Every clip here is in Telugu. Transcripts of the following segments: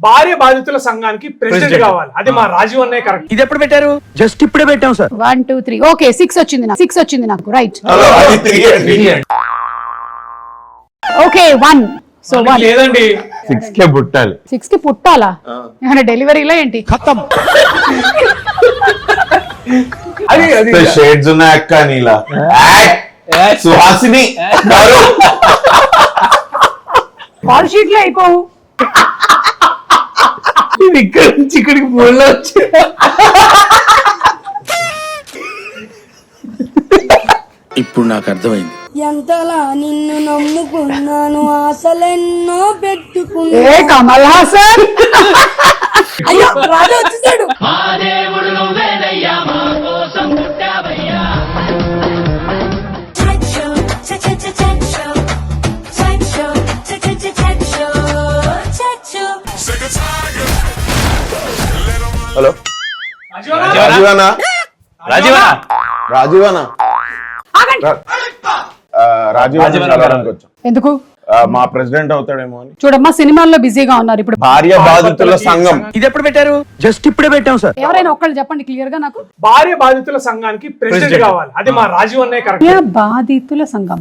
భార్య బాధితుల సంఘానికి ప్రెసిడెంట్ కావాలి. అది మా రాజీవ్ అన్నయ్య కరెక్ట్. ఇది ఎప్పుడు పెట్టారు? జస్ట్ ఇప్పుడే పెట్టాం సార్. 1 2 3 ఓకే 6 వచ్చింది నాకు రైట్. ఓకే 1 సో 1 లేదండి 6 కే పుట్టాలి. 6 కి పుట్టాలా? ఏమైనా డెలివరీలా ఏంటి? ఖతం. అది షేడ్స్ ఉన్నాయి అక్క నీలా సుహాసిని కాల్ షీట్ లో అయిపోవు. ఇక్కడ నుంచి ఇక్కడికి ఫోన్లో వచ్చి ఇప్పుడు నాకు అర్థమైంది. ఎంతలా నిన్ను నమ్ముకున్నాను, ఆశలెన్నో పెట్టుకున్నా. ఏ కమల్ హాసన్ అయ్యో రాజు వచ్చేసాడు. హలో రాజీవనా రాజీవనా రాజీవనానికి వచ్చాం. ఎందుకు? మా ప్రెసిడెంట్ అవుతాడేమో అని. చూడమ్మా సినిమాల్లో బిజీగా ఉన్నారు ఇప్పుడు. భార్య బాధితుల సంఘం. ఇది ఎప్పుడు పెట్టారు? జస్ట్ ఇప్పుడే పెట్టాం సార్. ఎవరైనా ఒక్కళ్ళు చెప్పండి క్లియర్ గా నాకు. భార్య బాధితుల సంఘానికి ప్రెసిడెంట్ కావాలి. అది మా రాజీవ్ అన్నయ్య కరెక్ట్. భార్య బాధితుల సంఘం.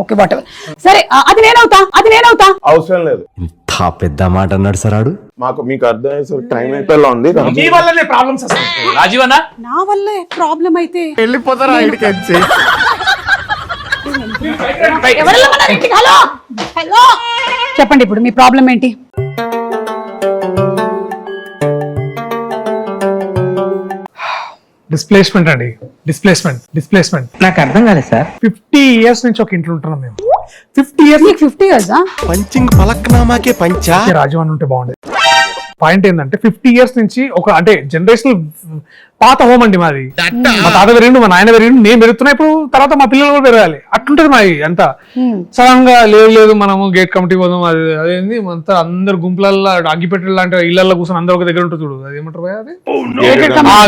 Okay what ever. సరే అది నేనవుతా. అవసరం లేదు. ఇంత పెద్ద మాట అన్నాడు సార్ ఆడు. మీకు అర్థమయ్యేసరికి టైం అయిపోయేలా ఉంది. మీ వల్లనే ప్రాబ్లమ్స్ అసలు. రాజీవ్ అన్న నా వల్లే ప్రాబ్లం అయితే వెళ్ళిపోతారా? హలో చెప్పండి ఇప్పుడు మీ ప్రాబ్లం ఏంటి? డిస్ప్లేస్మెంట్ అండి. డిస్ప్లేస్మెంట్ నాకు అర్థం కాలేదు సార్. 50 years నుంచి ఒక ఇంట్లో ఉంటున్నాం మేము. 50 years. నీకు 50 years పంచింగ్ పలక్నామాకే పంచా. రాజీవ్ అని ఉంటే బాగుండేది. పాయింట్ ఏంటంటే 50 years నుంచి ఒక అంటే జనరేషనల్ పాత హోమ్ అండి మాది. మా తాత పెరిగిండు, మా నాయన పెరిగిండు, నేను పెరుగుతున్నా. ఇప్పుడు తర్వాత మా పిల్లలు కూడా పెరగాలి. అట్లుంటది మాది అంతా. సడన్ గా లేదు మనము గేట్ కమిటీ పోదాం అది అదేంది అంతా అందరు గుంపులల్లో అగ్గిపెట్టెలు లాంటి ఇళ్లలో కూర్చొని అందరూ ఒక దగ్గర ఉంటుంది చూడు. అది ఏమంటారు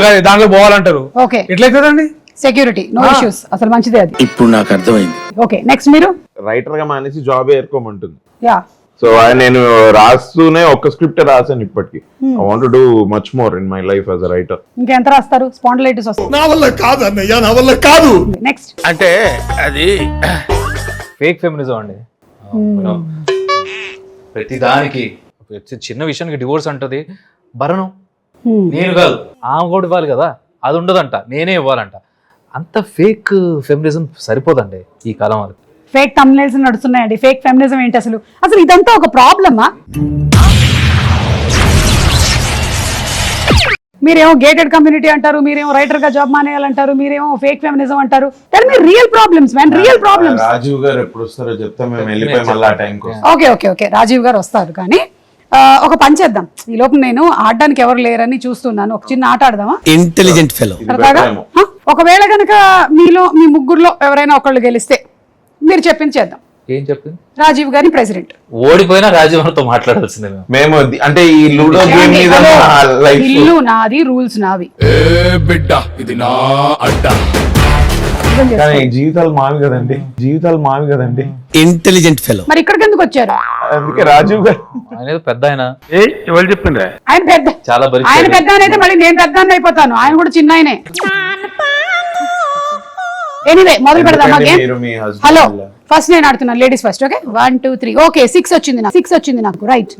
అది? దాంట్లో పోవాలంటారు. ఓకే ఎట్లయితుందండి? Security no issues. అసలు మంచిదే అది. ఇప్పుడు నాకు అర్థమైంది. ఓకే నెక్స్ట్ మీరు. రైటర్ గా మానేసి జాబ్ ఏర్కోమంటుంది. యా సో నేను రాస్తూనే ఒక స్క్రిప్ట్ రాసాను ఇప్పటికి. I want to do much more in my life as a writer. ఇంకెంత రాస్తారు? స్పాండిలైటిస్ వస్తుంది. నా వల్ల కాదు అన్నయ్య, నా వల్ల కాదు. నెక్స్ట్ అంటే అది ఫేక్ ఫెమినిజం అండి. ప్రతి దానికి చిన్న విషయానికి డివోర్స్ అంటది. భరణం నేను కాదు ఆమె కూడా ఇవ్వాలి కదా, అది ఉండదంట, నేనే ఇవ్వాలంట. అంత ఫేక్ ఫెమినిజం సరిపోదండి ఈ కాలం వరకు. ఫేక్ థంబ్నెయిల్స్ నడుస్తున్నాయండి. ఫేక్ ఫెమినిజం ఏంటి అసలు? అసలు ఇదంతా ఒక ప్రాబ్లమా? మీరేమో గేటెడ్ కమ్యూనిటీ అంటారు, మీరేమో రైటర్ గా జాబ్ మానేయాలంటారు, మీరేమో ఫేక్ ఫెమినిజం అంటారు. Tell me real problems man, real problems. Rajiv garu ఎప్పుడు వస్తారో చెప్తే మేము వెళ్ళిపోయి మళ్ళీ ఆ టైం కోసం. ఓకే రాజీవ్ గారు వస్తారు. కానీ ఒక పని చేద్దాం. ఈ లోపు నేను ఆడడానికి ఎవరు లేరని చూస్తున్నాను. ఒక చిన్న ఆట ఆడదామా? Intelligent fellow. ఒకవేళ గనక మీ ముగ్గురులో ఎవరైనా ఒకళ్ళు గెలిస్తే మీరు చెప్పింది చేద్దాం. ఏం చెప్పింది? రాజీవ్ గారిని ప్రెసిడెంట్. ఓడిపోయినా రాజీవ్తో మాట్లాడాల్సిందే మేము. అంటే ఈ లూడో గేమ్ మీద ఇల్లు నాది, రూల్స్ నావి. కానీ జీవితాలు మావి కదండి. Intelligent fellow. మరి ఇక్కడికి ఎందుకు వచ్చారు? అందుకే రాజీవ్ గారు ఆయన పెద్ద ఆయన. ఎవరు చెప్పిండ్రా? ఆయన పెద్ద. చాలా ఆయన పెద్ద అయితే మళ్ళీ నేను పెద్ద అయిపోతాను. ఆయన కూడా చిన్న ఆయనే. ఎనీవే మొదలు పెడదామా గేమ్? హలో ఫస్ట్ నేను ఆడుతున్నాను. Ladies first. ఓకే 1 2 3 ఓకే 6 వచ్చింది నాకు రైట్.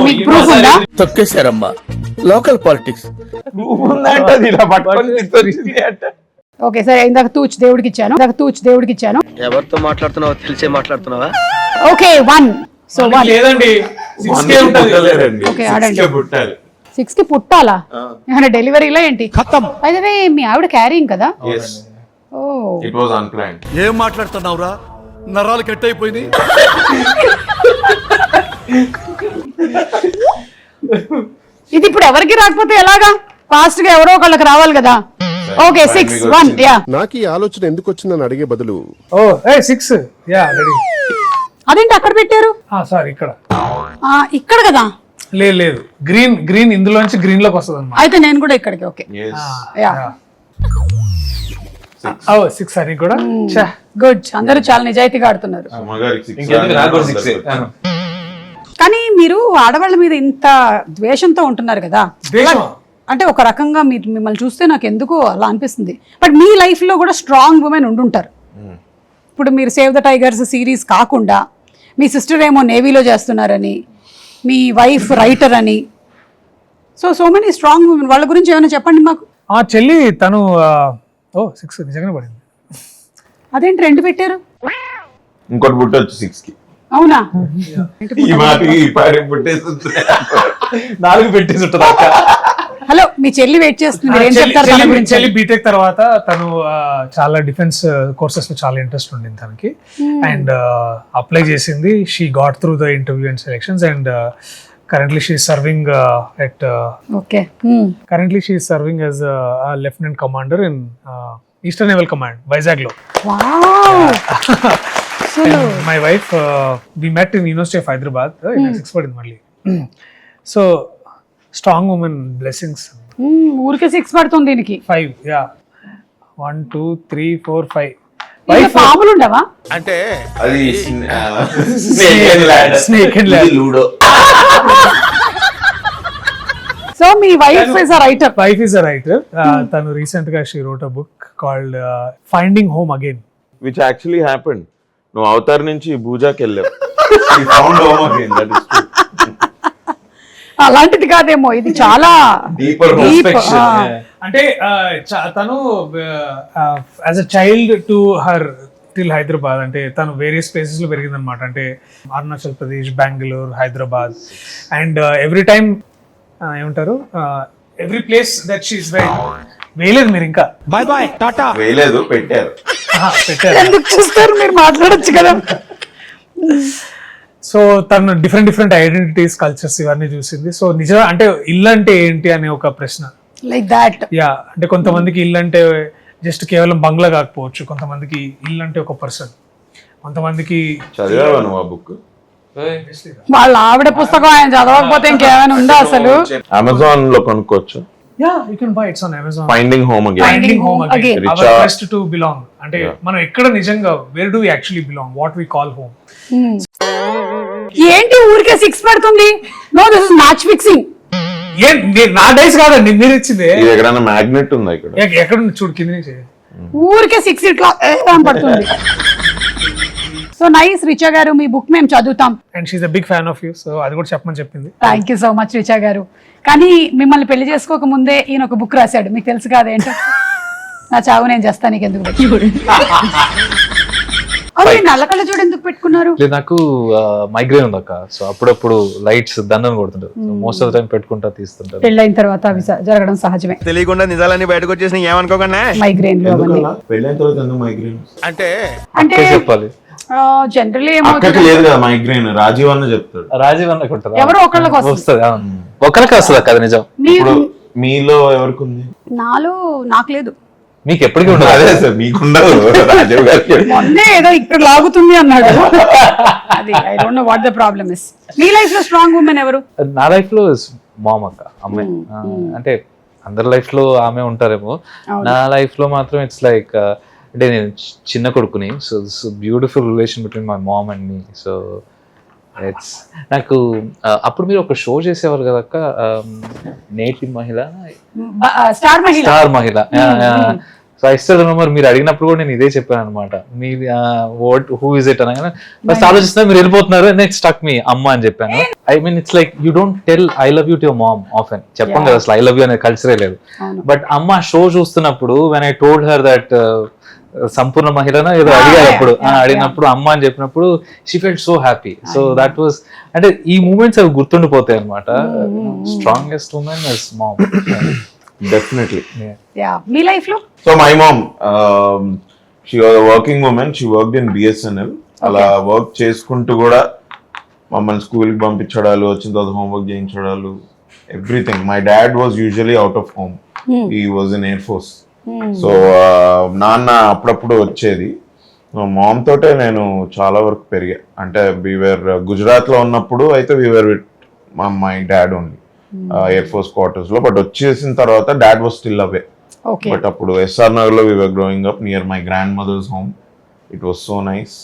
మీకు ప్రూఫ్ ఉందా? తొక్కేశారమ్మా. Local politics. ఓకే సరే ఇందాక తూచ్ దేవుడికి ఇచ్చాను. ఎవరితో మాట్లాడుతున్నావో తెలిసే మాట్లాడుతున్నావా? ఓకే 1 సో 1 లేదండి 6 ఓకే ఆడండి. 6 కి పుట్టాలా? ఏమైనా డెలివరీలా ఏంటి? ఖతం. అయితే మీ ఆవిడ క్యారింగ్ కదా? Oh it was unplanned. ఏం మాట్లాడుతున్నావురా? నరాలు కట్ అయిపోయింది. ఇది ఇప్పుడు ఎవరికి రాకపోతే ఎలాగా? ఫాస్ట్ గా ఎవరో ఒకళ్ళకి రావాలి కదా. Okay 6 1 yeah. నాకు ఈ ఆలోచన ఎందుకు వచ్చిందని అడిగే బదులు 6 యా రెడీ. అదేంటి అక్కడ పెట్టారు? సారీ ఇక్కడ కదా. లేదు గ్రీన్ ఇందులోంచి గ్రీన్ లోకి వస్తుంది అన్నమాట. అయితే నేను కూడా ఇక్కడికి. ఓకే యా సిక్స్ అని కూడా గుడ్, అందరూ చాలా నిజాయితీగా ఆడుతున్నారు. ఇంకెందుకు నాకు కూడా 6. కానీ మీరు ఆడవాళ్ళ మీద ఇంత ద్వేషంతో ఉంటున్నారు కదా, ద్వేషమా? అంటే ఒక రకంగా మీరు మిమ్మల్ని చూస్తే నాకు ఎందుకో అలా అనిపిస్తుంది. బట్ మీ లైఫ్ లో కూడా స్ట్రాంగ్ ఉమెన్ ఉండుంటారు. ఇప్పుడు మీరు సేవ్ ద టైగర్స్ సిరీస్ కాకుండా మీ సిస్టర్ ఏమో నేవీలో చేస్తున్నారని, మీ వైఫ్ రైటర్ అని, సో మెనీ స్ట్రాంగ్ ఉమెన్. వాళ్ళ గురించి ఏమైనా చెప్పండి మాకు. ఆ చెల్లి తను 6 నిజంగానే పడింది. అదేంటి 2 పెట్టారు? ఇంకోటి పుట్టొచ్చు 6 కి. అవునా? ఈ మాటకి ఈ పాడి పుట్టేస్తుంది. 4 పెట్టేసి ఉంటుంది అక్క. హలో, మీ చెల్లి వెయిట్ చేస్తుంది, మీరు ఏం చెప్తారు తన గురించి? చెల్లి బీటెక్ తర్వాత తను చాలా డిఫెన్స్ కోర్సెస్ లో చాలా ఇంట్రెస్ట్ ఉండింది తనకి, అండ్ అప్లై చేసింది. She got through the interview and selections, and currently she is serving at okay. currently she is serving as a lieutenant commander in Eastern Naval Command, Vizag lo. Wow. And my wife, we met in University of Hyderabad. In 6 పడింది మళ్ళీ. So strong woman, blessings. ఊరికే 6 పడుతుంది దీనికి. 5, yeah. 1 2 3 4 5. ఇంకా పాములు ఉండవా? అంటే అది Snake and ladder. Ludo. So me wife is a writer. Wife is a writer. తను recent గా she wrote a book called Finding Home Again. Which actually happened. నువ్వు అవతార్ నుంచి భూజాకి వెళ్ళావు. She found home again. That is true. అలాంటిది కాదేమో, ఇది చాలా Deeper home. deep. అంటే తను as a child to her till Hyderabad, అంటే తను వేరియస్ ప్లేసెస్ లో పెరిగింది అనమాట. అంటే Arunachal Pradesh, Bengaluru, Hyderabad, and every time ఏమంటారు, ఎవ్రీ ప్లేస్ దట్ షీస్ వేయలేదు మీరు ఇంకా. బాయ్ బాయ్ టాటా వేయలేదు, పెట్టారు. పెట్టారు. ఎందుకు చూస్తారు, మీరు మాట్లాడొచ్చు కదా. సో తను డిఫరెంట్ ఐడెంటిటీస్, కల్చర్స్ ఇవన్నీ చూసింది. సో నిజం అంటే ఇల్లు అంటే ఏంటి అనే ఒక ప్రశ్న. Like that. యా, అంటే కొంతమందికి ఇల్లు అంటే జస్ట్ కేవలం బంగ్లా కాకపోవచ్చు, కొంతమందికి ఇల్లు అంటే ఒక పర్సన్, కొంతమందికి చదివావా నువ్వు ఆ బుక్? వాళ్ళ ఆవిడ పుస్తకం ఆయన చదవకపోతే ఇంకేమైనా ఉందా అసలు? అమెజాన్ లో కొనుక్కోవచ్చు. Yeah, you can buy it on Amazon. Finding Home Again. Finding Home Again. Again. Our quest to belong. అంటే మనం ఎక్కడ నిజంగా, where do we actually belong? What we call home. ఏంటి ఊరికే 6 పడుతుంది? No, this is match fixing. నా డైస్ కాదండి, మీరు ఇచ్చింది. ఇది ఎక్కడైనా మ్యాగ్నెట్ ఉందా ఇక్కడ? ఎక్కడ ఉంది చూడు, కింద నుంచి. ఊరికే 6 ఇట్లా పడుతుంది. సో నైస్ రిచా గారు, మీ బుక్ మేము చదువుతాం. And she a big fan of you, so అది కూడా చెప్పమని చెప్పింది. Thank you so much Richa garu. కానీ మిమ్మల్ని పెళ్లి చేసుకోక ముందే ఈయన ఒక బుక్ రాశాడు, మీకు తెలుసు కాదేంటో, నా చావు నేను చేస్తాను నీకు ఎందుకు. నల్లకళ్ళ చూడు ఎందుకు పెట్టుకున్నారు? లేదు, నాకు మైగ్రేన్ ఉంది అక్క. సో అప్పుడప్పుడు లైట్స్ దండను కొడుతుంటారు. మోస్ట్ ఆఫ్ ద టైం పెట్టుకుంటా, తీస్తుంటారు. పెళ్ళైన తర్వాత అవి జరగడం సహజమే. తెలియకుండా నిజాలన్నీ బయటకు వచ్చేసి ఏమనుకోకుండా. మైగ్రేన్లు అవన్నీ పెళ్ళైన తర్వాత ఎందుకు మైగ్రేన్? అంటే అంటే చెప్పాలి. జనరల్లీ అక్కడికి ఏమవుతుంది, లేదు కదా మైగ్రేన్, రాజీవ్ అన్న చెప్తాడు. రాజీవ్ అన్న కొంటారు, ఎవరో ఒకళ్ళకి వస్తుంది. ఒకరికి వస్తుంది అక్క, అది నిజం. మీరు మీలో ఎవరికి ఉంది? నాలో నాకు లేదు. మీకు ఎప్పటికీ ఉండదు. అదే సార్, మీకుండదు. రాజీవ్ గారికి మొన్నే ఏదో ఇక్కడ లాగుతుంది అన్నాడు. అది I don't know what the problem is. Me life లో స్ట్రాంగ్ ఉమెన్ ఎవరు? నా లైఫ్ లో మామ్ అక్క, అమ్మాయి. అంటే అందరి లైఫ్ లో ఆమె ఉంటారేమో, నా లైఫ్ లో మాత్రం ఇట్స్ లైక్, అంటే నేను చిన్న కొడుకుని. So beautiful relation between my mom and me. So it's నాకు అప్పుడు మీరు ఒక షో చేసేవారు కదా అక్క, నేటి మహిళ, స్టార్ మహిళ. స్టార్ మహిళ. సో ఐ స్టిల్ రిమెంబర్, మీరు అడిగినప్పుడు కూడా నేను ఇదే చెప్పాను అనమాట. మీ హూ ఇస్ ఇట్ అనగానే ఫస్ట్ ఆలోచిస్తున్నా, మీరు వెళ్ళిపోతున్నారు, నెక్స్ట్ స్టక్ మీ అమ్మ అని చెప్పాను. I mean it's like you don't tell I love you to your mom often. చెప్పం కదా అసలు ఐ లవ్ యూ అనే కల్చరే లేదు. బట్ అమ్మ షో చూస్తున్నప్పుడు when I told her that సంపూర్ణ మహిళన ఏదో అడిగారు, అప్పుడు అడిగినప్పుడు అమ్మ అని చెప్పినప్పుడు she felt so happy. So that was, అంటే ఈ మూమెంట్స్ అవి గుర్తుండిపోతాయి అనమాట. Strongest women is mom. Definitely. మీ లైఫ్ లో? So my mom, she was working women. She worked in BSNL. అలా వర్క్ చేసుకుంటూ కూడా మమ్మల్ని స్కూల్కి పంపించడాలు, వచ్చిన తర్వాత హోంవర్క్ చేయించడాలు, everything. My dad was usually out of home. He was in air force. So నాన్న అప్పుడప్పుడు వచ్చేది. మామ్ తోటే నేను చాలా వరకు పెరిగా. అంటే వీఆర్ గుజరాత్ లో ఉన్నప్పుడు అయితే we are with my dad only air force quarters లో. బట్ వచ్చేసిన తర్వాత dad was still away. Okay but అప్పుడు ఎస్ఆర్ నగర్ లో we were growing up near my grand mother's home. It was so nice.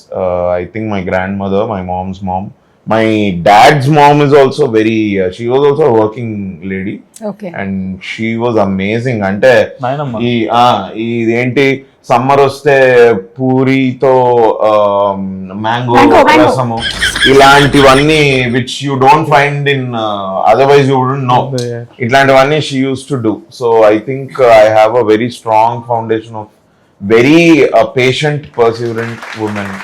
I think my grand mother, my mom's mom, my dad's mom is also very she was also a working lady okay and she was amazing. అంటే నాయనమ్మ. ఇదేంటి సమ్మర్ వస్తే పూరితో మ్యాంగో Mango. రసము ఇలాంటివన్నీ which you don't find in otherwise you wouldn't know. ఇట్లాంటివన్నీ she use to do. So I think I have a very strong foundation of very patient perseverant women.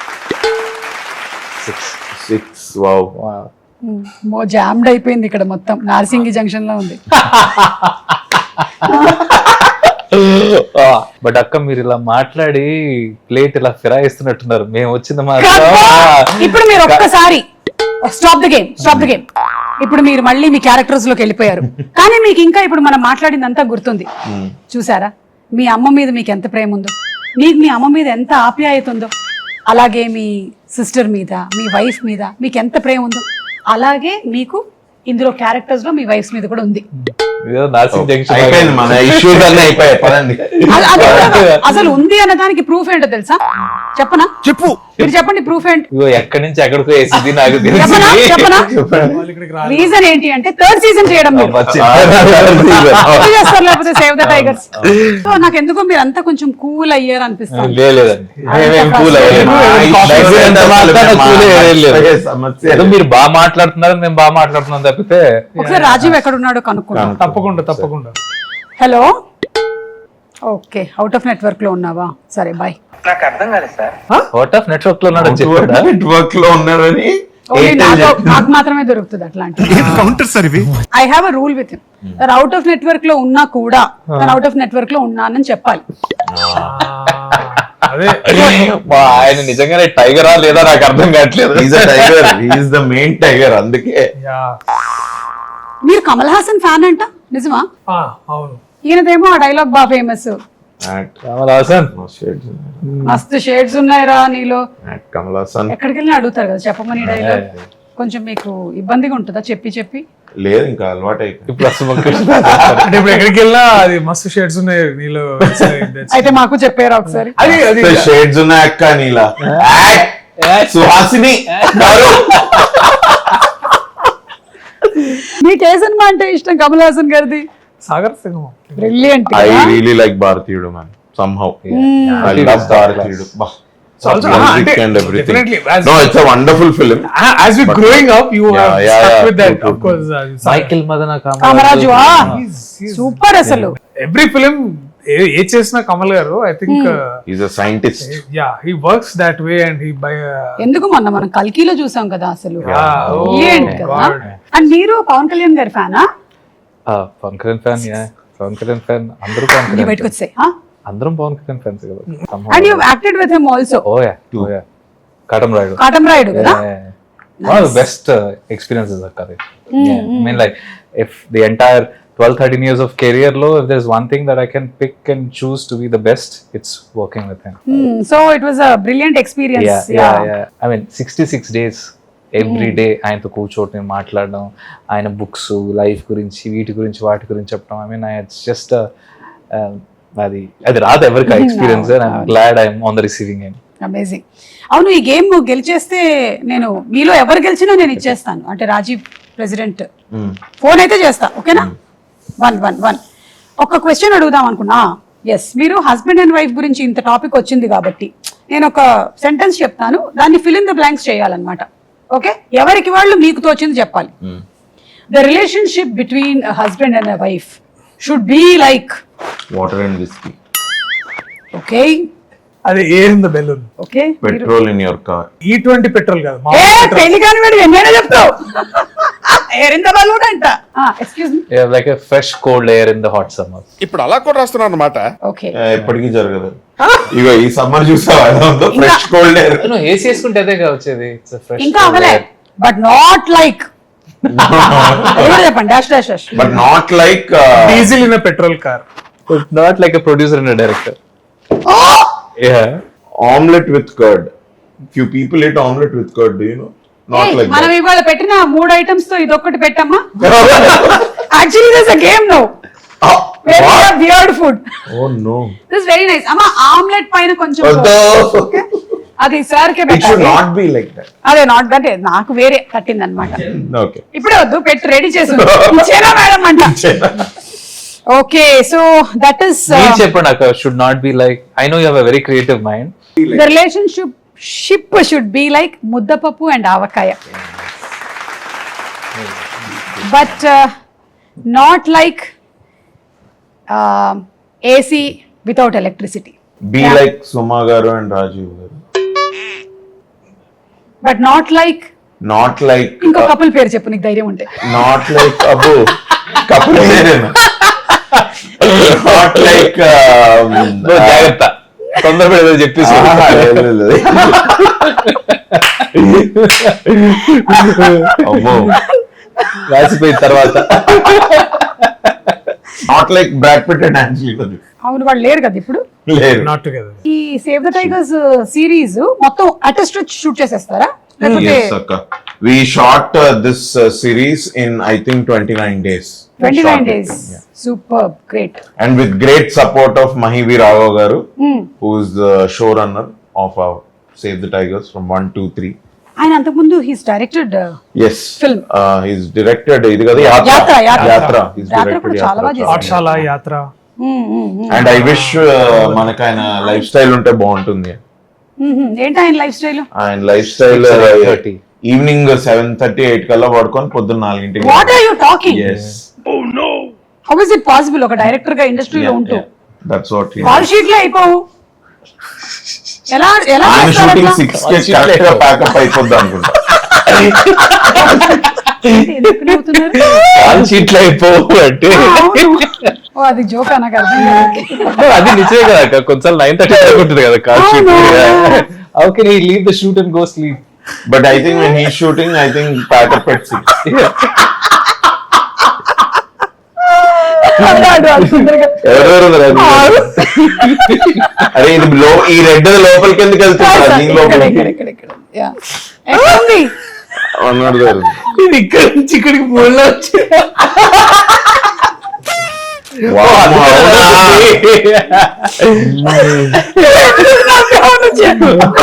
6 wow. Jammed అయిపోయింది ఇక్కడ మొత్తం. నార్సింగి జంక్షన్ లో ఉంది. బట్ అక్క మీరు ఇలా మాట్లాడి ప్లేట్ ఇలా ఫిరాయిస్తున్నట్టున్నారు. మేము వచ్చింది ఇప్పుడు మీరు ఒక్కసారి స్టాప్ ద గేమ్. ఇప్పుడు మీరు మళ్ళీ మీ క్యారెక్టర్స్ లోకి వెళ్ళిపోయారు. కానీ మీకు ఇంకా ఇప్పుడు మనం మాట్లాడిందంతా గుర్తుంది. చూసారా మీ అమ్మ మీద మీకు ఎంత ప్రేమ ఉందో, మీకు మీ అమ్మ మీద ఎంత ఆప్యాయత ఉందో, అలాగే మీ సిస్టర్ మీద, మీ వైఫ్ మీద మీకు ఎంత ప్రేమ ఉందో, అలాగే మీకు ఇందులో క్యారెక్టర్స్ లో మీ వైఫ్ మీద కూడా ఉంది. అయిపోయింది మన ఇష్యూస్ అన్నీ అయిపోయాయి. పదండి. అసలు ఉంది అన్న దానికి ప్రూఫ్ ఏంటో తెలుసా? చెప్పనా? చెప్పు. మీరు చెప్పండి ప్రూఫ్ ఏంటి? ఎక్కడి నుంచి ఎక్కడికో వేసింది నాకు చెప్పనా? రీజన్ ఏంటి అంటే థర్డ్ సీజన్ చేయడం మీరు. ఎప్పుడు చేస్తారు లేకపోతే సేవ్ ద టైగర్స్. సో నాకు ఎందుకో మీరు అంతా కొంచెం కూల్ అయ్యారు అనిపిస్తుంది. మీరు బాగా మాట్లాడుతున్నారు, మేము బాగా మాట్లాడుతున్నాం తప్పితే. ఒకసారి రాజీవ్ ఎక్కడ ఉన్నాడో కనుక్కున్నాను. తప్పకుండా. Hello, okay, out of network లో ఉన్నావా? సరే బాయ్. అవుట్ ఆఫ్ నెట్వర్క్ లో ఉన్నాడు. నెట్వర్క్ లో ఉన్నారని నాకు మాత్రమే దొరుకుతుంది అట్లాంటి. కౌంటర్ సార్ ఇవి. I have a rule with him. Out of network లో ఉన్నా కూడా నేను అవుట్ ఆఫ్ నెట్వర్క్ లో ఉన్నానని చెప్పాలి. అదే ఆయన నిజంగానే టైగరా లేదా నాకు అర్థం కావట్లేదు. Is the main tiger. అందుకే మీరు కమల్ హాసన్ ఫ్యాన్ అంట, నిజమా? అవును. ఈయనదేమో ఆ డైలాగ్ బాగా ఫేమస్. కమల్ హాసన్ మస్తు షేడ్స్ ఉన్నాయిరా నీలో. కమల్ హాసన్ ఎక్కడికి వెళ్ళినా అడుగుతారు కదా చెప్పమని డైలాగ్. కొంచెం మీకు ఇబ్బందిగా ఉంటుందా చెప్పి? లేదు, ఇంకా అలవాటు అయిపోయింది. అంటే ఇప్పుడు ఎక్కడికి వెళ్ళినా అది మస్తు షేడ్స్ ఉన్నాయి నీలో. అయితే మాకు చెప్పారా ఒకసారి? అది షేడ్స్ ఉన్నాయి అక్క నీలా. సుహాసిని మీకు ఏ సినిమా అంటే ఇష్టం కమల్ హాసన్ గారిది? Sagar Singam. Brilliant. I really like Bharateeyudu man. somehow I love భారతీయుడు. Music and everything. No, it's a wonderful film. As we growing up, you have stuck with that. Of course, Michael Madana Kamaraju super. అసలు every film ఏ చేసిన కమల్ గారు, I think He's a scientist. yeah, he works that way and he by ఎందుకు మొన్న మనం కల్కిలో చూసాం కదా అసలు. oh ఏంటి కదా. అండ్ మీరు పవన్ కళ్యాణ్ గారి ఫ్యానా? పవన్ కళ్యాణ్ ఫ్యాన్. పవన్ కళ్యాణ్ ఫ్యాన్. అందరూ పవన్ బయటకు కళ్యాణ్ వచ్చాయి. అందరం పవన్ కళ్యాణ్ ఫ్యాన్స్ కదా. And you acted with him also. Oh yeah Katamarayudu. Katamarayudu కదా. One of the best experiences of career. I mean, like, if the entire 12-13 years of career low, if there's one thing that I can pick and choose to be the best, it's working with him. So it was a brilliant experience. Yeah. I mean, 66 days every day ఆయనతో కూర్చోటి మాట్లాడడం, ఆయన బుక్స్, లైఫ్ గురించి, వీటి గురించి, వాటి గురించి చెప్పడం. ఐ మీన్ ఇట్స్ జస్ట్ అది రాదు ఎవరికి experience. I'm glad I'm on the receiving end. Amazing. అవును, ఈ గేమ్ గెలిచేస్తే నేను మీలో ఎవరు గెలిచినా నేను ఇచ్చేస్తాను. అంటే రాజీవ్ ప్రెసిడెంట్ ఫోన్ అయితే చేస్తా. ఓకేనా? 1 ఒక క్వశ్చన్ అడుగుదాం అనుకున్నా. ఎస్, మీరు హస్బెండ్ అండ్ వైఫ్ గురించి ఇంత టాపిక్ వచ్చింది కాబట్టి నేను ఒక సెంటెన్స్ చెప్తాను, దాన్ని ఫిల్ ఇన్ ద బ్లాంక్స్ చేయాలన్నమాట. ఓకే, ఎవరికి వాళ్ళు మీకు తోచింది చెప్పాలి. The relationship between husband and wife should be like water and whisky. Okay, అది air in the balloon. Okay, petrol in your car. E20 petrol కాదు. పెళ్లి కాని వాడు ఎన్నైనా చెప్తావు. ఎయిర్ ఇన్ ద బెలూన్ అంట. Excuse me. Yeah, like a fresh cold air in the hot summer. ఇప్పుడు అలా కూడా రాస్తున్నారు అన్నమాట. ఓకే, ఎప్పటికీ జరగదు. ఇగో ఈ సమ్మర్ చూసావా? Fresh cold air. ఏసీ వేసుకుంటే అదే వచ్చేది. ఇంకా అవలే. బట్ నాట్ లైక్ చెప్పండి dash dash dash. But not like diesel in petrol car. Not like a producer and a director. Yeah. Omelette with curd. Few people eat omelette with curd, do you know? Not like మనం that. ఇవాళ పెట్టిన 3 ఐటమ్స్ తో ఇదొక్కటి పెట్టమ్మా. Actually this a game no. Weird food oh no, this very nice. అమ్మ ఆమ్లెట్ పైన కొంచెం వద్దు. అది సార్ కే It should పెట్టాలి. not be like that. అదే నాట్ దట్ నాకు వేరే తట్టింది అనమాట. Okay. ఇప్పుడే వద్దు, పెట్టి రెడీ చేసి ఇచ్చేనా మేడం అంట. ఓకే, సో దట్ ఇస్ మీరు చెప్పండి అక్క, should not be like, I know you have a very creative mind. The relationship should be like muddapappu and avakaya, but not like AC without electricity. Be like Suma garu and Rajiv garu. But not like Not like. ఇంకో కపుల్ పేరు చెప్పు నీకు ధైర్యం ఉంటే. Not like Abu. Couple పేరేనా? Not like. జాగ్రత్త, తొందరపడేదో చెప్పేసి. లేదు. అమ్మో. రాసిపోయిన తర్వాత Not like Brad Pitt and Angelina Jolie. అవును, వాళ్ళు లేరు కదా ఇప్పుడు. లేదు. Not together. ఈ సేవ్ ద టైగర్స్ సిరీస్ మొత్తం అటెస్ట్ షూట్ చేసేస్తారా? లేకపోతే Yes, Akka. We shot this series in I think 29 days. We 29 shot it. days. Yeah. Super great. And with great support of Mahivi Rao garu, who is the showrunner of our Save the Tigers from 1, 2, 3. ఆయన అంతకుముందు he's directed Yes. Film. He's directed ఇది కదా యాత్ర. యాత్ర. He's యాత్ర directed కూడా చాలా బాగా Yatra. చేశాడు. పాఠశాల యాత్ర. And I wish మనకు ఆయన లైఫ్ స్టైల్ ఉంటే బాగుంటుంది. ఏంటి ఆయన లైఫ్ స్టైల్? ఆయన లైఫ్ స్టైల్ 7:30. ఈవినింగ్ 7:30, 8 కల్లా పడుకొని పొద్దున్న 4 what are you talking? Yes. How is it possible ఒక డైరెక్టర్ గా ఇండస్ట్రీలో ఉంటూ That's what he. Call sheet లో అయిపోవు? ఎలా ఎలా ఆయన చేస్తారు షూటింగ్ అట్లా? 6 కి కరెక్ట్ గా ప్యాకప్ అయిపోద్ది అనుకుంటా. ఏంటి, ఎందుకు నవ్వుతున్నారు? కాల్ షీట్లు అయిపోవు అంటే అవును. ఓ అది జోక్ నాకు అర్థం కాదు. అది నిజమే కదా అక్క, కొంచెం 9:30 ఉంటుంది కదా call sheet. How can he leave the shoot and go sleep? But I think when he's shooting, I think pack up at 6. అన్నాడు అది సుందరగా. అరే ఇది ఈ రెడ్ లోపలికి ఎందుకు వెళ్తున్నారు? దీని లోపలికి ఇక్కడ. Yeah. ఎక్కడ ఉంది? అన్నాడు గారు. ఇది ఇక్కడ నుంచి ఇక్కడికి పోలే వచ్చి వామ్మో,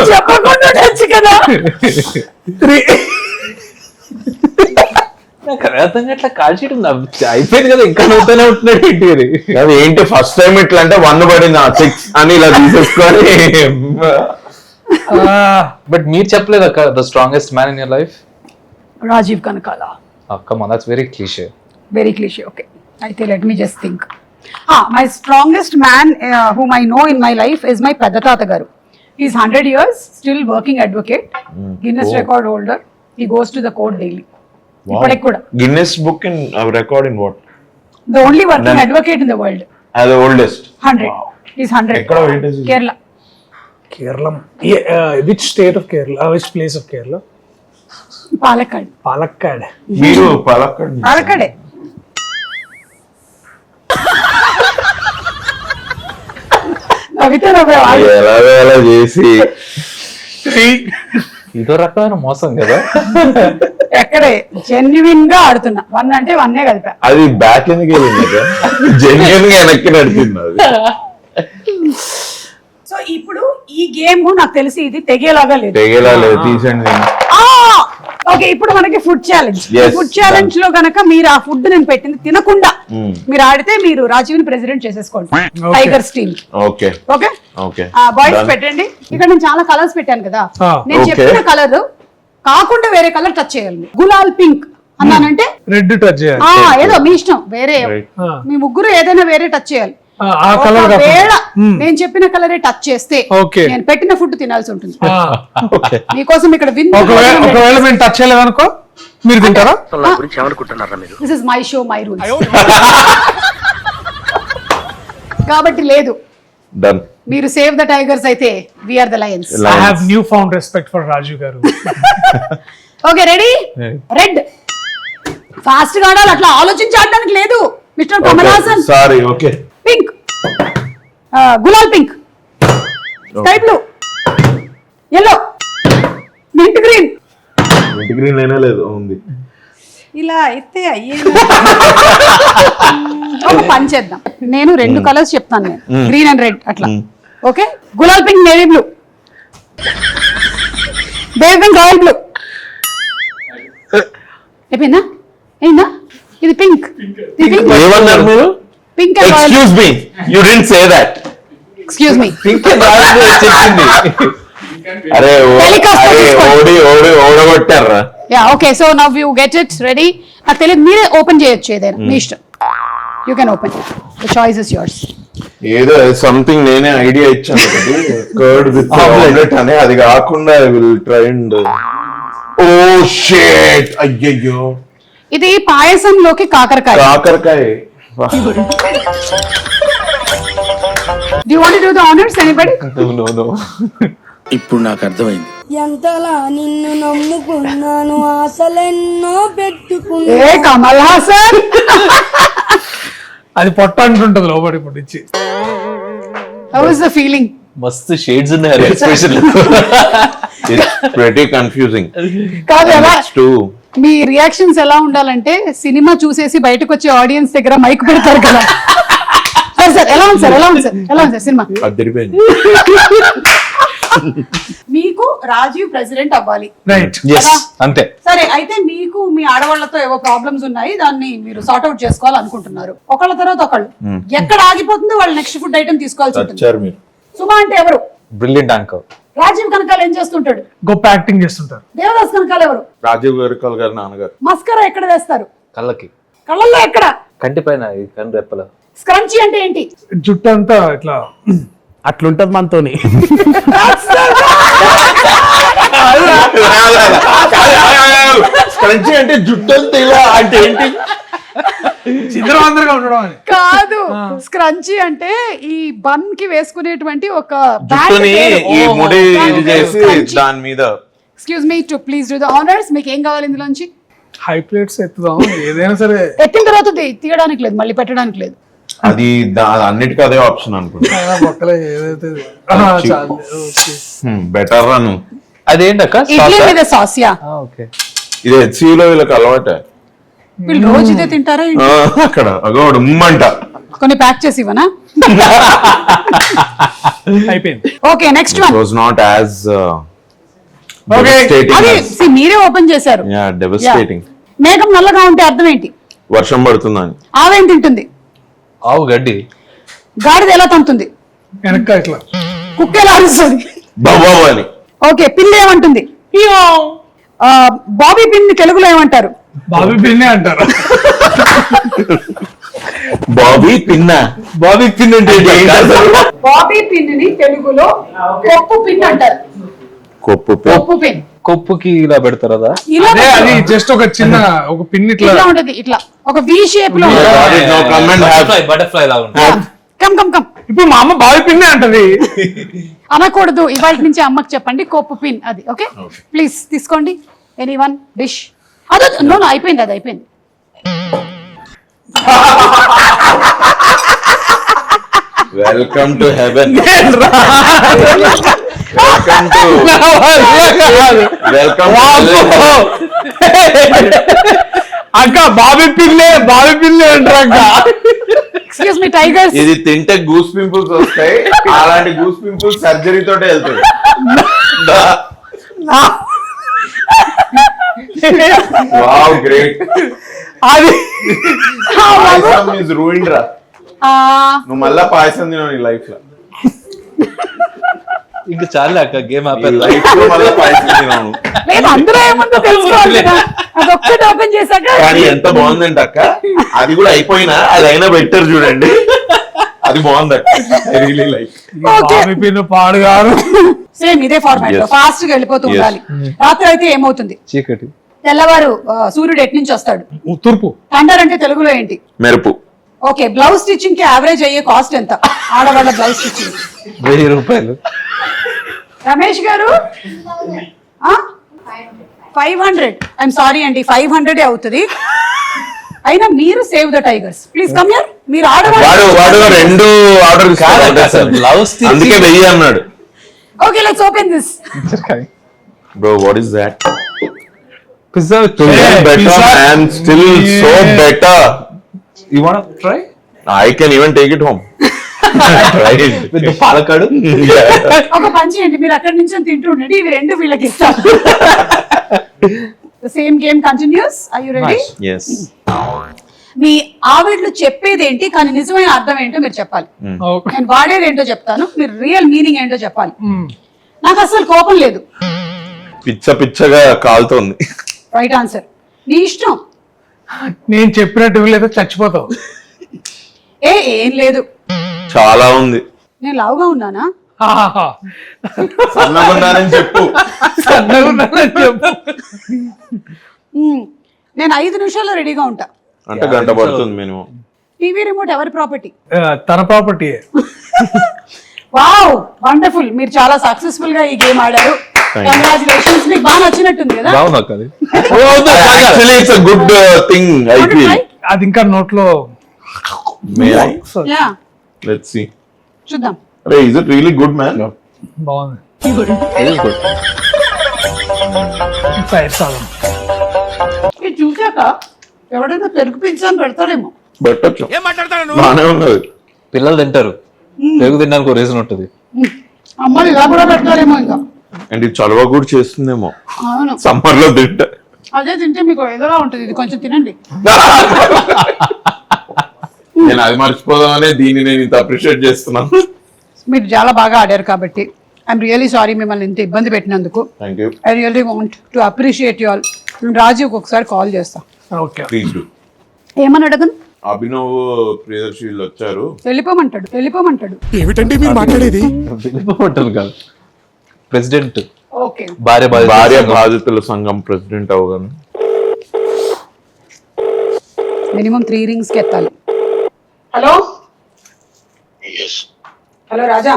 చెప్పకుండా ఉండొచ్చు కదా. నాకు అర్థం అట్లా కాల్ షీట్ అయిపోయింది కదా, ఇంకా నవ్వుతూనే ఉంటున్నాడు ఏంటి అది? అది ఏంటి ఫస్ట్ టైం ఇట్లా అంటే 1 పడింది 6 అని ఇలా తీసేసుకొని. బట్ మీరు చెప్పలేదు అక్క, the strongest man in your life. Rajiv Kanakala. అక్క that's very cliche. Very cliche. Okay. I think let me just think. My strongest man whom I know in my life is my Pedatata Garu. He's 100 years, still working advocate, Guinness record holder. He goes to the court daily. ఇప్పటికి కూడా. Guinness book in record in what? The only working advocate in the world. As the oldest. 100. He's 100. ఎక్కడ vintage is? Kerala. Keralam. Which state of Kerala? Which place of Kerala? Palakkad. Palakkad. మీరు పలక్కడ Palakkade. ఎలా చేసి ఇదో రకమైన మోసం కదా. ఎక్కడే జెన్యున్ గా ఆడుతున్నా. 1 అంటే 1 కలిపా. అది బ్యాక్ ఎందుకు వెళ్ళింది? జెన్యున్ గా వెనక్కి నడిచింది అది. సో ఇప్పుడు ఈ గేమ్ నాకు తెలిసి ఇది తెగేలాగా లేదు. తెగేలా లేదు, తీసండి. ఓకే, ఇప్పుడు మనకి food challenge. Yes, food challenge లో గనక మీరు ఆ ఫుడ్ నేను పెట్టింది తినకుండా మీరు ఆడితే మీరు రాజీవ్ని ప్రెసిడెంట్ చేసేసుకోండి tigers team. Okay okay okay boys పెట్టండి. ఇక్కడ నేను చాలా కలర్స్ పెట్టాను కదా, నేను Okay. చెప్పిన కలర్ కాకుండా వేరే కలర్ టచ్ చేయాలి. గులాల్ పింక్ అన్నానంటే రెడ్ టచ్ చేయాలి. ఏదో మీ ఇష్టం, వేరే Right. మీ ముగ్గురు ఏదైనా వేరే టచ్ చేయాలి. ఆ కలర్ ఒకవేళ నేను చెప్పిన కలరే టచ్ చేస్తే Okay. నేను పెట్టిన ఫుడ్ తినాల్సి ఉంటుంది. ఓకే మీకోసం ఇక్కడ ఒకవేళ మేము టచ్ చేయలేదనుకో మీరు తింటారా? This is my show my rules. కాబట్టి లేదు, డన్. మీరు సేవ్ ద టైగర్స్ అయితే we are the lions. I have new found respect for Rajiv garu. Okay ready? Red. Fast గా ఆడాలి, అట్లా ఆలోచించి ఆడడానికి లేదు. Mister Kamal Haasan. Sorry. Okay pink. Gulal pink. Sky blue. Yellow. Mint green. ఇంటి గ్రీన్ అయినా లేదు ఉంది. ఇలా అయితే అయ్యేది. ఒక పని చేద్దాం, నేను 2 కలర్స్ చెప్తాను, నేను గ్రీన్ అండ్ రెడ్ అట్లా. Okay, gulal pink navy blue, baby pink royal blue. అయిపోయిందా? అయిందా? ఇది పింక్, ఏమన్నారు మీరు? Pink and royal. Excuse me, you didn't say that. Excuse me. Pink and royal చెప్పింది. అరే Telecast ఓడి ఓడగొట్టారా? Yeah okay, so now you get it ready. నాకు తెలియదు, మీరే ఓపెన్ చేయొచ్చు ఏదైనా, మీ ఇష్టం. You can open, the choice is yours. ఏదో సంథింగ్ నేనే ఐడియా ఇచ్చాను కర్డ్ విత్ ఆమ్లెట్ అని, అది కాకుండా I will try and oh shit అయ్యయ్యో ఇది పాయసంలోకి కాకరకాయ. కాకరకాయ. Do you want to do the honors, anybody? No. ఇప్పుడు నాకు అర్థమైంది. ఎంతలా నిన్ను నమ్ముకున్నాను ఆశలెన్నో పెట్టుకున్నా. ఏ కమల్ హాసన్. అది పొట్ట అంటుంటది లోపడి పొట్టించి. How is the feeling? మస్తు షేడ్స్ ఉన్నాయి ఎక్స్ప్రెషన్. It's pretty confusing. కాదు, ఎలా Too. మీ రియాక్షన్స్ ఎలా ఉండాలంటే సినిమా చూసేసి బయటకు వచ్చే ఆడియన్స్ దగ్గర మైక్ పెడతారు కదా. సార్ ఎలా ఉంది సార్, ఎలా ఉంది సార్, ఎలా ఉంది సార్ సినిమా? అదిరిపోయింది. మీకు రాజీవ్ ప్రెసిడెంట్ అవ్వాలి, రైట్. ఎస్ అంతే. సరే అయితే మీకు మీ ఆడవాళ్లతో ఏవో ప్రాబ్లమ్స్ ఉన్నాయి, దాన్ని మీరు సార్ట్ అవుట్ చేసుకోవాలనుకుంటున్నారు. ఒకళ్ళ తర్వాత ఒకళ్ళు ఎక్కడ ఆగిపోతుందో వాళ్ళు నెక్స్ట్ ఫుడ్ ఐటమ్ తీసుకోవాల్సి ఉంటుంది. వచ్చారు మీరు. సుమా అంటే ఎవరు? Brilliant anchor. రాజీవ్ కనకాల ఏం చేస్తుంటాడు? గొప్ప యాక్టింగ్ చేస్తుంటారు. దేవదాస్ కనకాల ఎవరు? రాజీవ్ గారు గారి నాన్నగారు. మస్కరా ఎక్కడ వేస్తారు? కళ్ళకి, కళ్ళల్లో ఎక్కడ? కంటి పైన, కన్ను రెప్పల. స్క్రంచీ అంటే ఏంటి? జుట్టు అంతా ఇట్లా అట్లుంటది మనతోని. స్క్రంచీ అంటే జుట్టు అంతా ఇలా అంటే ఏంటి? చిందరవందరగా ఉండడం అని. కాదు, స్క్రంచీ అంటే ఈ బన్ కి వేసుకునేటువంటి ఒక జుట్టుని ఈ ముడి ఇది చేసి దాని మీద. Excuse me to please do the honours. మీకు ఏం కావాలి ఇందులోంచి? హై ప్లేట్స్ ఎత్తుదాం, ఏదైనా సరే. ఎత్తిన తర్వాత తీయడానికి లేదు, మళ్ళీ పెట్టడానికి లేదు. అది అన్నిటికీ అదే ఆప్షన్ అనుకుంటా. పక్కలే ఏదైతే బెటర్ రన్. అదేంటక్క? ఇడ్లీ మీద సాస్. Yeah okay. ఇది హెచ్సిలో వీళ్ళకి అలవాటే. వీళ్ళు రోజు ఇదే తింటారా? అక్కడ అగోడు ఉమ్మంట. కొన్ని ప్యాక్ చేసి ఇవ్వనా? అయిపోయింది. Okay, next one. Was not as అది see, మీరే ఓపెన్ చేశారు. డెవస్టేటింగ్. మేఘం నల్లగా ఉంటే అర్థం ఏంటి? వర్షం పడుతుందని. ఆవేం తింటుంది? ఆవు గడ్డి. గాడిద ఎలా తంతుంది? వెనక ఇట్లా. కుక్క ఎలా అరుస్తుంది? బాబా అని. ఓకే, పిల్లి ఏమంటుంది? బాబీ పిన్ తెలుగులో ఏమంటారు? బాబీ పిన్నే అంటారు. బాబీ పిన్న. బాబీ పిన్ అంటే బాబీ పిన్ ని తెలుగులో కొప్పు పిన్ అంటారు. కొప్పు కొప్పు పిన్. కొప్పుకి ఇలా పెడతారు కదా. ఇలా అదే అది జస్ట్ ఒక చిన్న ఒక పిన్ ఇట్లా. ఇట్లా ఉంటది, ఇట్లా ఒక వి షేప్ లో. బటర్ఫ్లై లాగా ఉంటుంది. Come come come. ఇప్పుడు మా అమ్మ బాబీ పిన్నే అంటది. అనకూడదు, ఇవాళ నుంచి అమ్మకి చెప్పండి కొప్పు పిన్ అది. ఓకే ప్లీజ్ తీసుకోండి. Any one dish. అదే నో అయిపోయింది, అది అయిపోయింది. Welcome to heaven. Welcome to welcome. అక్క బాబీ పిన్నే అంటారు అక్క. Excuse me tigers. ఇది తింటే గూస్ పింపుల్స్ వస్తాయి. అలాంటి గూస్ పింపుల్స్ సర్జరీ తోటే వెళ్తాయి. Wow great. అది పాయసం ఇస్ రూయిన్డ్ రా. నువ్వు మళ్ళా పాయసం తినవు నీ లైఫ్ లో. ఇంకా చాలే అక్క, గేమ్ ఆపేది. లైఫ్ లో మళ్ళా పాయసం తినవు. లేదు, అందులో ఏముందో తెలుసుకోవాలి కదా. అదొక్కటి ఓపెన్ చేశాక. కానీ ఎంత బాగుందంటే అక్క, అది కూడా అయిపోయినా అది అయినా బెటర్ చూడండి. అది బాగుంది అక్క. Really like. బాబీ పిన్ పాడు కాదు. సేమ్ ఇదే ఫార్మాట్ లో ఫాస్ట్ గా వెళ్ళిపోతూ ఉండాలి. రాత్రి అయితే ఏమవుతుంది? చీకటి. తెల్లవారు సూర్యుడు ఎటు నుంచి వస్తాడు? తూర్పు. థండర్ అంటే తెలుగులో ఏంటి? మెరుపు. ఓకే, బ్లౌజ్ స్టిచ్చింగ్ కి యావరేజ్ అయ్యే కాస్ట్ ఎంత? ఆడవాళ్ళ బ్లౌజ్ స్టిచ్చింగ్ 1000 రూపాయలు. రమేష్ గారు 500. ఐఎమ్ సారీ అండి, 500 అవుతుంది. అయినా మీరు save the tigers. Please come here. మీరు వాడు 2 ఆర్డర్ బ్లౌజ్ అందుకే 1000 అన్నాడు. Okay let's open this. Bro what is that? Pizza better and still so better. You want try I can even take it home. Try it. విత్ పాలకాడు. ఒక పని చేయండి, మీరు అక్కడి నుంచి తింటూ ఉండండి, ఇవి రెండు వీళ్ళకి ఇస్తాను. The same game continues. Are you ready? Yes. మీ ఆవిడలు చెప్పేది ఏంటి కానీ నిజమైన అర్థం ఏంటో మీరు చెప్పాలి. నేను వాడేది ఏంటో చెప్తాను, మీరు రియల్ మీనింగ్ ఏంటో చెప్పాలి. నాకు అసలు కోపం లేదు. పిచ్చగా కాలుతోంది. Right answer. నీ ఇష్టం. నేను చెప్పినట్టు వీళ్ళైతే చచ్చిపోతావు. ఏం లేదు. చాలా ఉంది. నేను లావుగా ఉన్నానా? ఆహాహా. సన్నగా ఉన్నానని చెప్పు. సన్నగా ఉన్నానని చెప్పు. నేను 5 నిమిషాల్లో రెడీగా ఉంటా. అంటే గంట పడుతుంది మినిమం. టీవీ రిమోట్ ఎవరి ప్రాపర్టీ? తన ప్రాపర్టీ. Wow, wonderful. మీరు చాలా సక్సెస్ఫుల్ గా ఈ గేమ్ ఆడారు. కంగ్రాచులేషన్స్. మీకు బాగా నచ్చినట్టుంది కదా? బాగుంది అక్క అది. Actually, it's a good thing, I feel. అది ఇంకా నోట్లో. May I? Yeah, Let's see. చూద్దాం. Hey, is it really good, man? బాగుంది. ఇది చూసాక ఎవడైనా పెరుగు పింఛన్ పెడతారేమో. పెట్టచ్చు. బానే ఉన్నది. పిల్లలు తింటారు, పెరుగు తినడానికి ఒక రీజన్ ఉంటుంది. అమ్మలు ఇలా కూడా పెడతారేమో ఇంకా. అండ్ ఇది చలవ కూడా చేస్తుందేమో అవును, సమ్మర్ లో తింటే. అదే తింటే మీకు ఏదోలా ఉంటుంది. ఇది కొంచెం తినండి. నేను అది మర్చిపోదామనే దీన్ని నేను ఇంత అప్రిషియేట్ చేస్తున్నాను. మీరు చాలా బాగా ఆడారు కాబట్టి ఐఎమ్ రియలీ సారీ మిమ్మల్ని ఇంత ఇబ్బంది పెట్టినందుకు. Thank you. I really want to appreciate you all. నేను రాజీవ్కి ఒకసారి కాల్ చేస్తా. ఓకే. Please do. ఏమని అడగను? అభినవ్ ప్రియదర్శిలు వచ్చారు. వెళ్ళిపోమంటాడు. వెళ్ళిపోవటం కాదు, ప్రెసిడెంట్ ఓకే. భార్య బాధితుల సంఘం ప్రెసిడెంట్ అవగానే మినిమం 3 rings కి ఎత్తాలి. హలో హలో రాజా,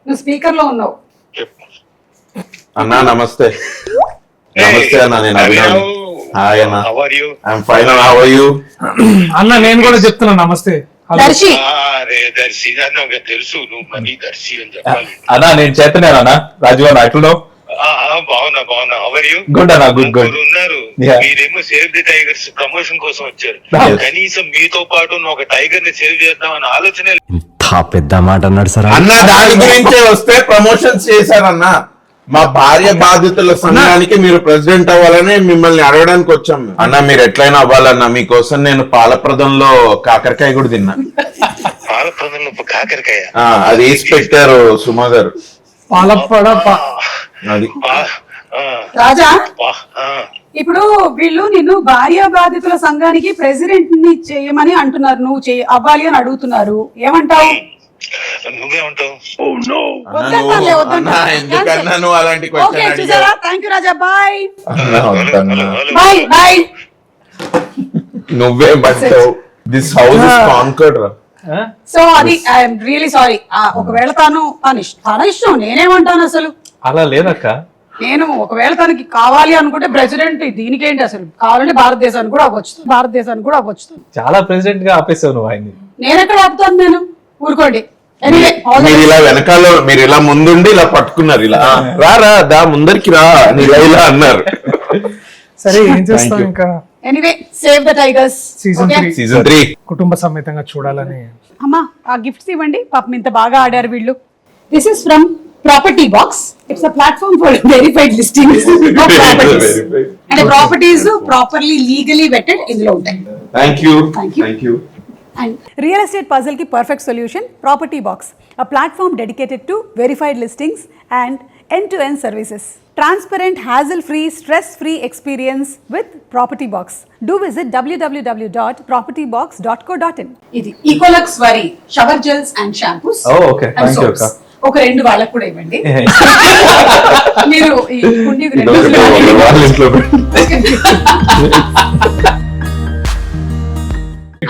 నువ్వు స్పీకర్ లో ఉన్నావు. అన్నా నమస్తే. నమస్తే అన్న, నేను అభినవ్. హాయ్ అన్న. I'm fine. How are you? అన్న నేను కూడా చెప్తున్నా నమస్తే. దర్శి, తెలుసు నువ్వు మనీ దర్శి అని చెప్పాలి. అన్నా నేను చేతనే అన్న. రాజు అన్న ఎట్లున్నావు? బాగున్నా. How are you? గుడ్ అన్న, గుడ్ ఉన్నారు. Yeah. మీరేమో సేవ్ ది టైగర్స్ ప్రమోషన్ కోసం వచ్చారు. Yes. కనీసం మీతో పాటు ఒక టైగర్ ని సేవ్ చేద్దాం అన్న ఆలోచన. పెద్ద మాట అన్నాడు సార్. అన్న దాని గురించే వస్తే ప్రమోషన్స్ చేశారన్న. మా భార్య బాధితుల సంఘానికి మీరు ప్రెసిడెంట్ అవ్వాలని మిమ్మల్ని అడగడానికి వచ్చాం. అన్న మీరు ఎట్లయినా అవ్వాలన్నా, మీకోసం నేను పాలప్రదంలో కాకరకాయ కూడా తిన్నా. పాలప్రదంలో కాకరకాయ? అది వేసి పెట్టారు సుమా గారు. పాలప్పడ అది రాజా, ఇప్పుడు వీళ్ళు నిన్ను భార్య బాధితుల సంఘానికి ప్రెసిడెంట్ ని చేయమని అంటున్నారు. నువ్వు అవ్వాలి అని అడుగుతున్నారు. ఏమంటావు? నువ్వేమంటావు? వద్దన్నానులే, వద్దన్నా. ఎందుకన్నా నువ్వు అలాంటి ఓకే, చూసారా? Thank you Raja, bye bye. Bye. నువ్వేమంటావు? దిస్ హౌస్ ఇస్ కాన్కర్డ్ రా. సో అది ఐఎమ్ రియలీ సారీ. ఒకవేళ తన ఇష్టం, నేనేమంటాను అసలు? అలా లేదక్క. నేను ఒకవేళ తనకి కావాలి అనుకుంటే ప్రెసిడెంట్ దీనికేంటి అసలు? కావాలంటే భారతదేశానికి కూడా అవ్వచ్చు. చాలా ప్రెసిడెంట్ గా ఆపేసావు నువ్వు ఆయన్ని. నేను ఎక్కడ ఆపుతాను? నేను ఊరుకోండి. Anyway, all the మీరు ఇలా వెనకాల, మీరు ఇలా ముందుండి ఇలా పట్టుకున్నారు. ఇలా రా దా ముందరికి రా అని ఇలా అన్నారు. సరే ఏం చేస్తాం ఇంకా. Anyway, save the tigers. Season 3 కుటుంబ సమేతంగా చూడాలని. అమ్మా, ఆ గిఫ్ట్స్ ఇవ్వండి. పాపం ఇంత బాగా ఆడారు వీళ్ళు. This is from property box. It's a platform for verified listings of properties. అంటే ప్రాపర్టీస్ ప్రాపర్లీ లీగలీ వెటెడ్ ఇందులో ఉంటాయి. Thank you. And real estate puzzle ki perfect solution, Property Box, a platform dedicated to verified listings and end-to-end services. Transparent, hassle-free, stress-free experience with Property Box. Do visit www.propertybox.co.in. ఇది Ecolux Vari shower gels and shampoos. Oh, okay. And Thank you, soaps. Akka. ఒక 2 వాళ్ళకు కూడా ఇవ్వండి. మీరు ఈ కుండీకి 2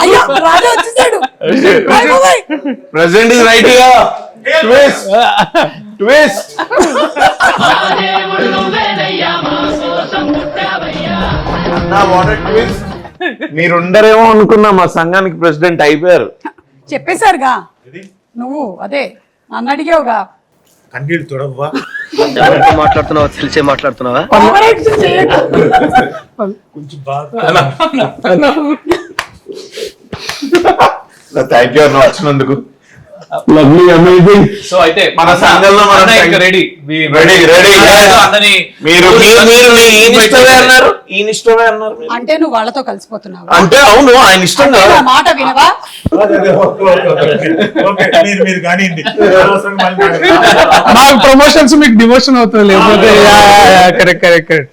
అయ్యో, రాజా వచ్చేసాడు. President is right here. Twist. మీరుండరేమో అనుకున్నా, మా సంఘానికి ప్రెసిడెంట్ అయిపోయారు. చెప్పేశారుగా. నువ్వు అదే నన్ను అడిగావుగా. కన్నీళ్ళు తొడవ్వా. మాట్లాడుతున్నావా తెలిసే మాట్లాడుతున్నావా? కొంచెం బాగా థ్యాంక్ యూ అన్న వచ్చినందుకు. Lovely amazing. సో అయితే మన సంఘంలో మనం రెడీ రెడీ రెడీ. అందరినీ మీరు ఈయన ఇష్టమే అన్నారు, ఈయన ఇష్టమే అన్నారు మీరు. అంటే నువ్వు వాళ్ళతో కలిసిపోతున్నావు అంటే అవును ఆయన ఇష్టం అంటే కదా. నా మాట వినవా? ఓకే మీరు కానివ్వండి. మాకు ప్రమోషన్స్ మీకు డిమోషన్ అవుతుంది లేకపోతే కరెక్ట్ కరెక్ట్ కరెక్ట్